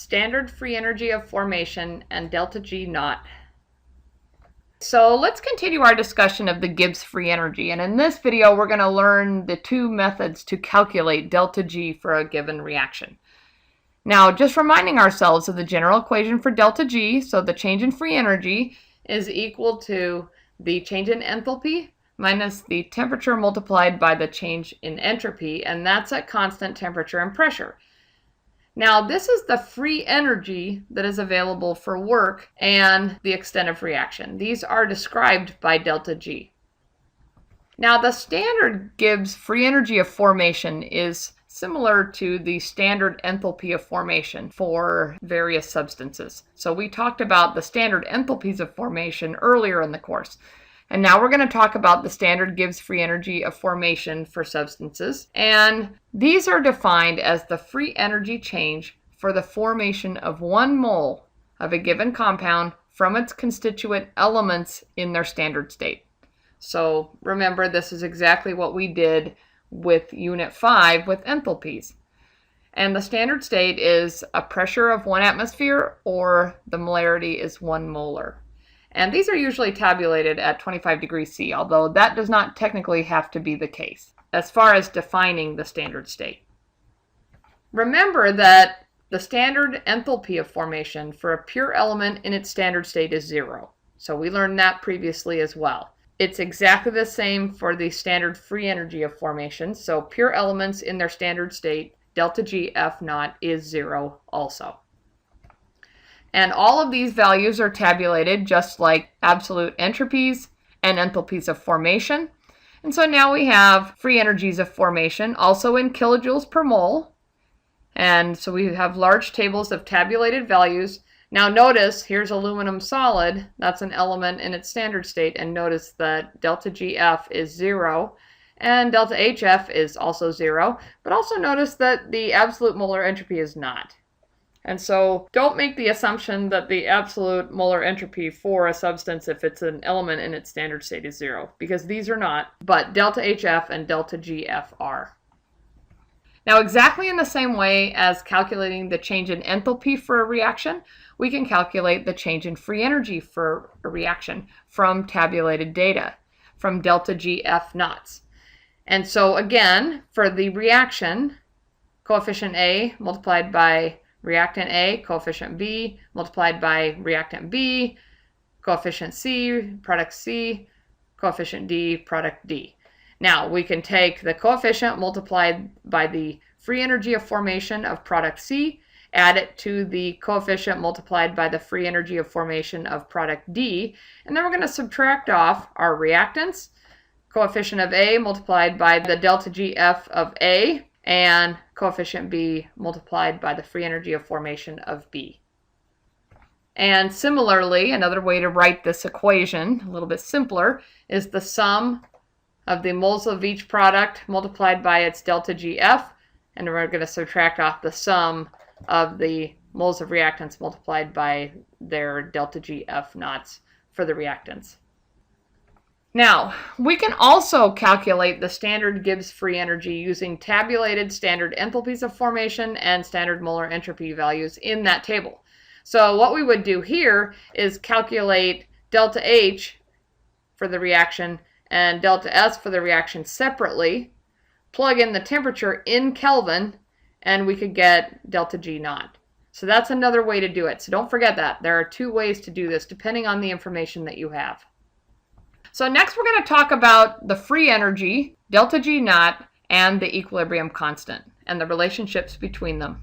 standard free energy of formation, and delta G naught. So let's continue our discussion of the Gibbs free energy, and in this video we're going to learn the two methods to calculate delta G for a given reaction. Now, just reminding ourselves of the general equation for delta G, so the change in free energy is equal to the change in enthalpy minus the temperature multiplied by the change in entropy, and that's at constant temperature and pressure. Now, this is the free energy that is available for work and the extent of reaction. These are described by delta G. Now, the standard Gibbs free energy of formation is similar to the standard enthalpy of formation for various substances. So we talked about the standard enthalpies of formation earlier in the course. And now we're going to talk about the standard Gibbs free energy of formation for substances. And these are defined as the free energy change for the formation of 1 mole of a given compound from its constituent elements in their standard state. So remember, this is exactly what we did with Unit 5 with enthalpies. And the standard state is a pressure of 1 atmosphere, or the molarity is 1 molar. And these are usually tabulated at 25 degrees C, although that does not technically have to be the case as far as defining the standard state. Remember that the standard enthalpy of formation for a pure element in its standard state is 0. So we learned that previously as well. It's exactly the same for the standard free energy of formation. So pure elements in their standard state, delta G F naught is 0 also. And all of these values are tabulated just like absolute entropies and enthalpies of formation. And so now we have free energies of formation also in kilojoules per mole. And so we have large tables of tabulated values. Now notice, here's aluminum solid. That's an element in its standard state. And notice that delta GF is 0. And delta HF is also 0. But also notice that the absolute molar entropy is not. And so don't make the assumption that the absolute molar entropy for a substance, if it's an element in its standard state, is 0, because these are not, but delta HF and delta GF are. Now, exactly in the same way as calculating the change in enthalpy for a reaction, we can calculate the change in free energy for a reaction from tabulated data, from delta GF naughts. And so again, for the reaction, coefficient A multiplied by reactant A, coefficient B multiplied by reactant B, coefficient C, product C, coefficient D, product D. Now we can take the coefficient multiplied by the free energy of formation of product C, add it to the coefficient multiplied by the free energy of formation of product D, and then we're going to subtract off our reactants, coefficient of A multiplied by the delta GF of A, and coefficient B multiplied by the free energy of formation of B. And similarly, another way to write this equation, a little bit simpler, is the sum of the moles of each product multiplied by its delta GF, and we're going to subtract off the sum of the moles of reactants multiplied by their delta GF naughts for the reactants. Now, we can also calculate the standard Gibbs free energy using tabulated standard enthalpies of formation and standard molar entropy values in that table. So what we would do here is calculate delta H for the reaction and delta S for the reaction separately, plug in the temperature in Kelvin, and we could get delta G naught. So that's another way to do it. So don't forget that. There are 2 ways to do this depending on the information that you have. So next we're going to talk about the free energy, delta G naught, and the equilibrium constant, and the relationships between them.